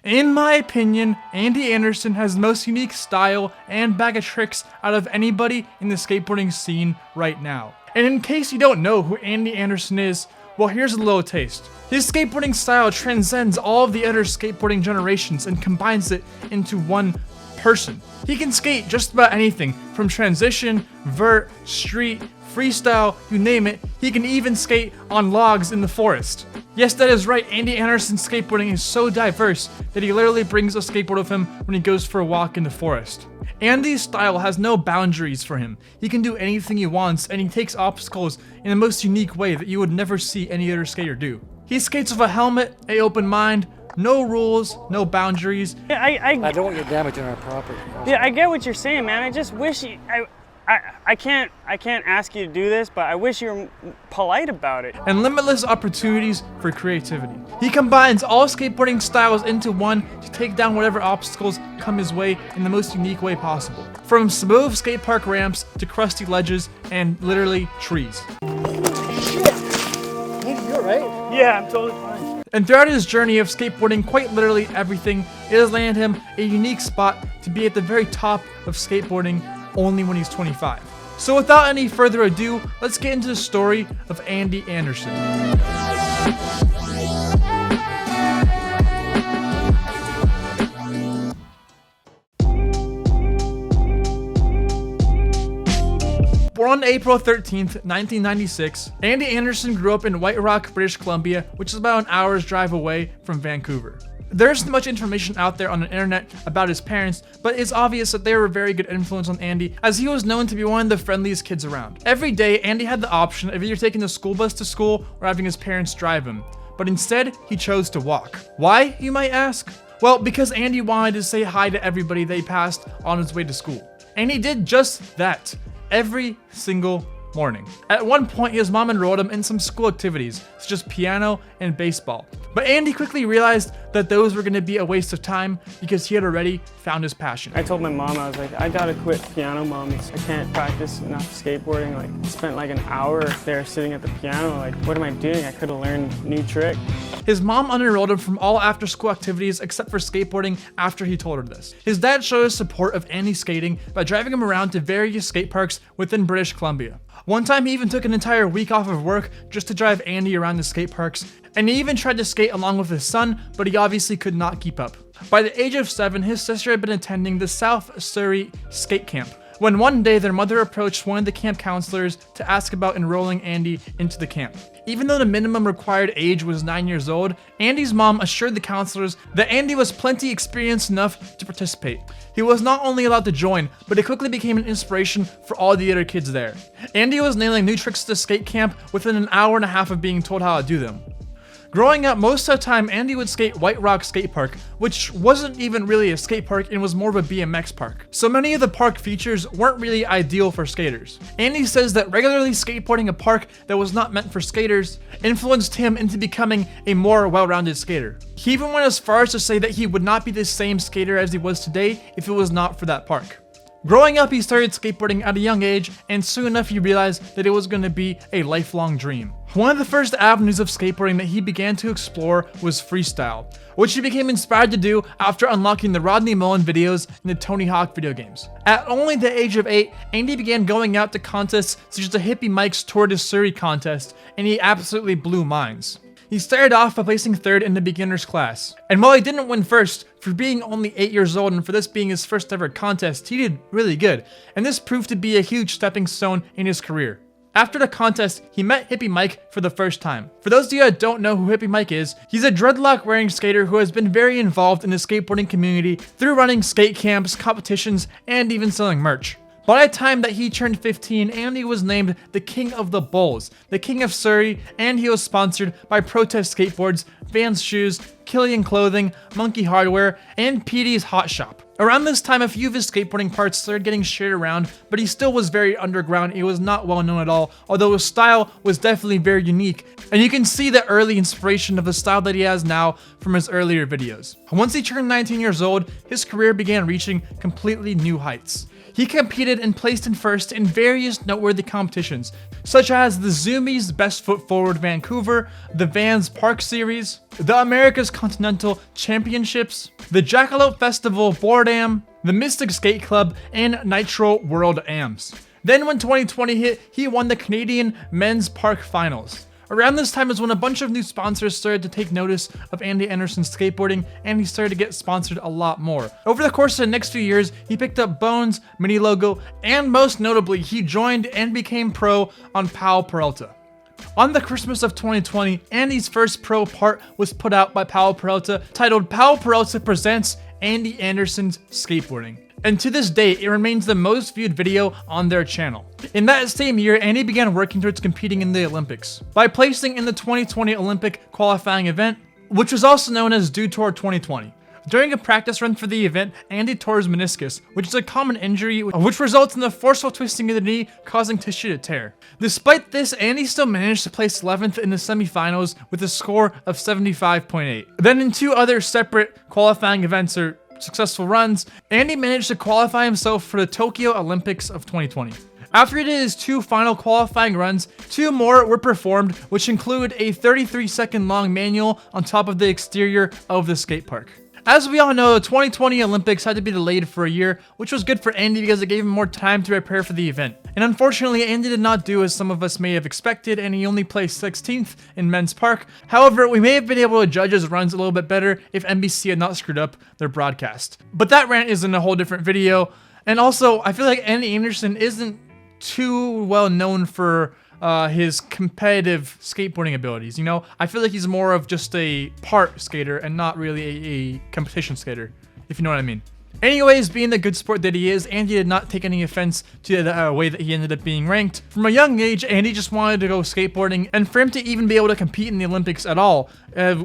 In my opinion, Andy Anderson has the most unique style and bag of tricks out of anybody in the skateboarding scene right now. And in case you don't know who Andy Anderson is, well, here's a little taste. His skateboarding style transcends all of the other skateboarding generations and combines it into one person. He can skate just about anything, from transition, vert, street, freestyle, you name it. He can even skate on logs in the forest. Yes, that is right, Andy Anderson's skateboarding is so diverse that he literally brings a skateboard with him when he goes for a walk in the forest. Andy's style has no boundaries for him. He can do anything he wants, and he takes obstacles in the most unique way that you would never see any other skater do. He skates with a helmet, an open mind, no rules, no boundaries. Yeah, I don't want you damaging our property. Yeah, I get what you're saying, man. I just wish I can't ask you to do this, but I wish you were polite about it. And limitless opportunities for creativity. He combines all skateboarding styles into one to take down whatever obstacles come his way in the most unique way possible. From smooth skate park ramps to crusty ledges and literally trees. You're right. Yeah, I'm totally fine. And throughout his journey of skateboarding quite literally everything, it has landed him a unique spot to be at the very top of skateboarding only when he's 25. So without any further ado, let's get into the story of Andy Anderson. Born on April 13th, 1996, Andy Anderson grew up in White Rock, British Columbia, which is about an hour's drive away from Vancouver. There isn't much information out there on the internet about his parents, but it's obvious that they were a very good influence on Andy, as he was known to be one of the friendliest kids around. Every day, Andy had the option of either taking the school bus to school or having his parents drive him, but instead, he chose to walk. Why, you might ask? Well, because Andy wanted to say hi to everybody that he passed on his way to school. And he did just that every single morning. At one point, his mom enrolled him in some school activities, such as piano and baseball. But Andy quickly realized that those were going to be a waste of time because he had already found his passion. I told my mom, I was like, I gotta quit piano, Mom. I can't practice enough skateboarding. Like, I spent like an hour there sitting at the piano. Like, what am I doing? I could have learned a new trick. His mom unenrolled him from all after-school activities except for skateboarding after he told her this. His dad showed his support of Andy skating by driving him around to various skate parks within British Columbia. One time he even took an entire week off of work just to drive Andy around the skate parks, and he even tried to skate along with his son, but he obviously could not keep up. By the age of 7, his sister had been attending the South Surrey skate camp, when one day their mother approached one of the camp counselors to ask about enrolling Andy into the camp. Even though the minimum required age was 9 years old, Andy's mom assured the counselors that Andy was plenty experienced enough to participate. He was not only allowed to join, but he quickly became an inspiration for all the other kids there. Andy was nailing new tricks to the skate camp within an hour and a half of being told how to do them. Growing up, most of the time, Andy would skate White Rock Skate Park, which wasn't even really a skate park and was more of a BMX park. So many of the park features weren't really ideal for skaters. Andy says that regularly skateboarding a park that was not meant for skaters influenced him into becoming a more well-rounded skater. He even went as far as to say that he would not be the same skater as he was today if it was not for that park. Growing up, he started skateboarding at a young age, and soon enough he realized that it was going to be a lifelong dream. One of the first avenues of skateboarding that he began to explore was freestyle, which he became inspired to do after unlocking the Rodney Mullen videos and the Tony Hawk video games. At only the age of 8, Andy began going out to contests such as the Hippie Mike's Tour de Surrey contest, and he absolutely blew minds. He started off by placing 3rd in the beginner's class. And while he didn't win first, for being only 8 years old and for this being his first ever contest, he did really good. And this proved to be a huge stepping stone in his career. After the contest, he met Hippie Mike for the first time. For those of you that don't know who Hippie Mike is, he's a dreadlock wearing skater who has been very involved in the skateboarding community through running skate camps, competitions, and even selling merch. By the time that he turned 15, Andy was named the King of the Bulls, the King of Surrey, and he was sponsored by Protest Skateboards, Vans Shoes, Killian Clothing, Monkey Hardware, and PD's Hot Shop. Around this time, a few of his skateboarding parts started getting shared around, but he still was very underground. He was not well known at all, although his style was definitely very unique. And you can see the early inspiration of the style that he has now from his earlier videos. Once he turned 19 years old, his career began reaching completely new heights. He competed and placed in first in various noteworthy competitions, such as the Zoomies Best Foot Forward Vancouver, the Vans Park Series, the America's Continental Championships, the Jackalope Festival Board Am, the Mystic Skate Club, and Nitro World Ams. Then when 2020 hit, he won the Canadian Men's Park Finals. Around this time is when a bunch of new sponsors started to take notice of Andy Anderson's skateboarding, and he started to get sponsored a lot more. Over the course of the next few years, he picked up Bones, Mini Logo, and most notably, he joined and became pro on Powell Peralta. On the Christmas of 2020, Andy's first pro part was put out by Powell Peralta, titled Powell Peralta Presents Andy Anderson's Skateboarding. And to this day, it remains the most viewed video on their channel. In that same year, Andy began working towards competing in the Olympics by placing in the 2020 Olympic qualifying event, which was also known as Dew Tour 2020. During a practice run for the event, Andy tore his meniscus, which is a common injury which results in the forceful twisting of the knee, causing tissue to tear. Despite this, Andy still managed to place 11th in the semifinals with a score of 75.8. Then in two other separate qualifying events or successful runs, Andy managed to qualify himself for the Tokyo Olympics of 2020. After he did his two final qualifying runs, two more were performed, which include a 33-second long manual on top of the exterior of the skate park. As we all know, the 2020 Olympics had to be delayed for a year, which was good for Andy because it gave him more time to prepare for the event. And unfortunately, Andy did not do as some of us may have expected, and he only placed 16th in Men's Park. However, we may have been able to judge his runs a little bit better if NBC had not screwed up their broadcast. But that rant is in a whole different video. And also, I feel like Andy Anderson isn't too well known for his competitive skateboarding abilities. You know, I feel like he's more of just a part skater and not really a competition skater, if you know what I mean. Anyways, being the good sport that he is, Andy did not take any offense to the way that he ended up being ranked. From a young age, Andy just wanted to go skateboarding, and for him to even be able to compete in the Olympics at all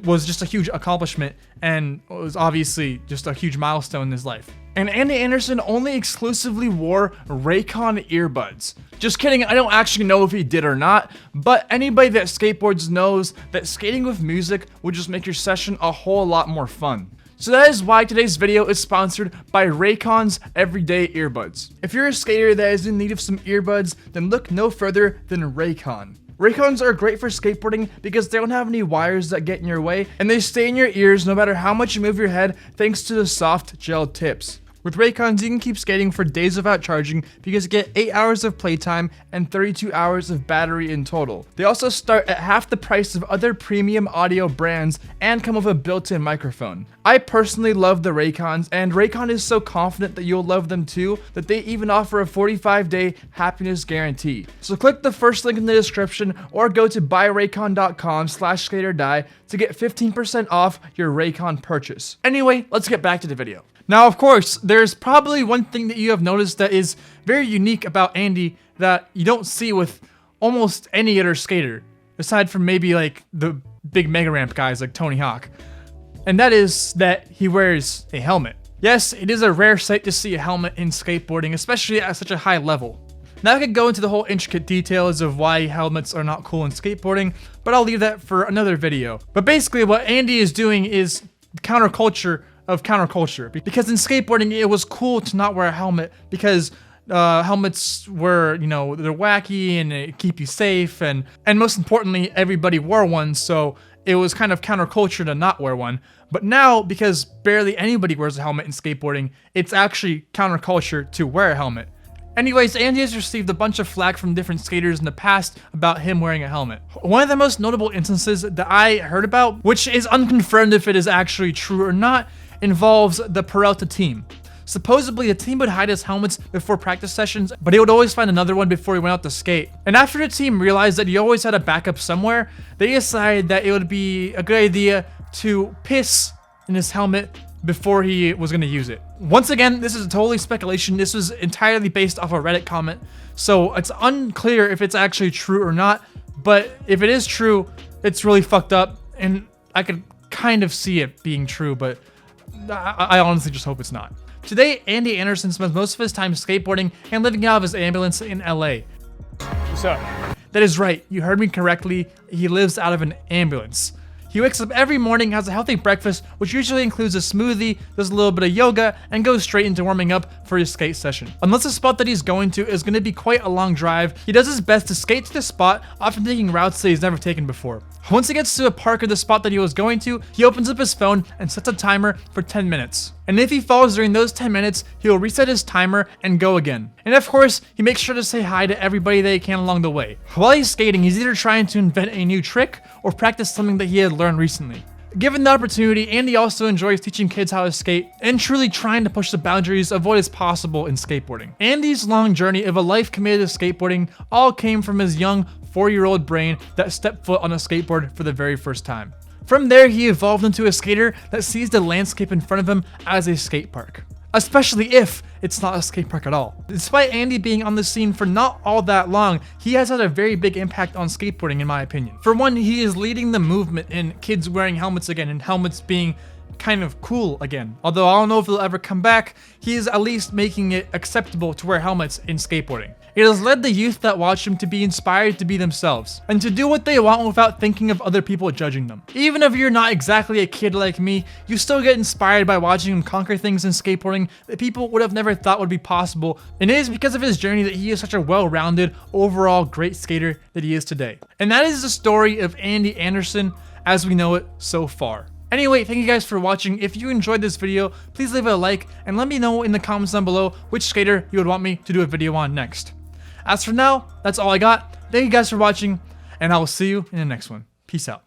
was just a huge accomplishment, and was obviously just a huge milestone in his life. And Andy Anderson only exclusively wore Raycon earbuds. Just kidding, I don't actually know if he did or not, but anybody that skateboards knows that skating with music will just make your session a whole lot more fun. So that is why today's video is sponsored by Raycon's Everyday Earbuds. If you're a skater that is in need of some earbuds, then look no further than Raycon. Raycons are great for skateboarding because they don't have any wires that get in your way, and they stay in your ears no matter how much you move your head thanks to the soft gel tips. With Raycons, you can keep skating for days without charging because you get 8 hours of playtime and 32 hours of battery in total. They also start at half the price of other premium audio brands and come with a built-in microphone. I personally love the Raycons, and Raycon is so confident that you'll love them too that they even offer a 45-day happiness guarantee. So click the first link in the description or go to buyraycon.com/skateordie to get 15% off your Raycon purchase. Anyway, let's get back to the video. Now, of course, there's probably one thing that you have noticed that is very unique about Andy that you don't see with almost any other skater, aside from maybe like the big mega ramp guys like Tony Hawk. And that is that he wears a helmet. Yes, it is a rare sight to see a helmet in skateboarding, especially at such a high level. Now I could go into the whole intricate details of why helmets are not cool in skateboarding, but I'll leave that for another video. But basically what Andy is doing is counterculture of counterculture, because in skateboarding it was cool to not wear a helmet because helmets were, you know, they're wacky and they keep you safe, and most importantly everybody wore one, so it was kind of counterculture to not wear one. But now, because barely anybody wears a helmet in skateboarding, it's actually counterculture to wear a helmet. Anyways, Andy has received a bunch of flack from different skaters in the past about him wearing a helmet. One of the most notable instances that I heard about, which is unconfirmed if it is actually true or not, involves the Peralta team. Supposedly, the team would hide his helmets before practice sessions, but he would always find another one before he went out to skate. And after the team realized that he always had a backup somewhere, they decided that it would be a good idea to piss in his helmet before he was going to use it. Once again, this is totally speculation. This was entirely based off a Reddit comment, so it's unclear if it's actually true or not, but if it is true, it's really fucked up, and I could kind of see it being true, but I honestly just hope it's not. Today, Andy Anderson spends most of his time skateboarding and living out of his ambulance in LA. What's up? That is right, you heard me correctly, he lives out of an ambulance. He wakes up every morning, has a healthy breakfast, which usually includes a smoothie, does a little bit of yoga, and goes straight into warming up for his skate session. Unless the spot that he's going to is going to be quite a long drive, he does his best to skate to the spot, often taking routes that he's never taken before. Once he gets to a park or the spot that he was going to, he opens up his phone and sets a timer for 10 minutes. And if he falls during those 10 minutes, he will reset his timer and go again. And of course, he makes sure to say hi to everybody that he can along the way. While he's skating, he's either trying to invent a new trick or practice something that he had learned recently. Given the opportunity, Andy also enjoys teaching kids how to skate and truly trying to push the boundaries of what is possible in skateboarding. Andy's long journey of a life committed to skateboarding all came from his young 4-year-old brain that stepped foot on a skateboard for the very first time. From there, he evolved into a skater that sees the landscape in front of him as a skate park. Especially if it's not a skate park at all. Despite Andy being on the scene for not all that long, he has had a very big impact on skateboarding in my opinion. For one, he is leading the movement in kids wearing helmets again and helmets being kind of cool again. Although I don't know if they'll ever come back, he is at least making it acceptable to wear helmets in skateboarding. It has led the youth that watch him to be inspired to be themselves and to do what they want without thinking of other people judging them. Even if you're not exactly a kid like me, you still get inspired by watching him conquer things in skateboarding that people would have never thought would be possible, and it is because of his journey that he is such a well-rounded, overall great skater that he is today. And that is the story of Andy Anderson as we know it so far. Anyway, thank you guys for watching. If you enjoyed this video, please leave it a like and let me know in the comments down below which skater you would want me to do a video on next. As for now, that's all I got. Thank you guys for watching, and I will see you in the next one. Peace out.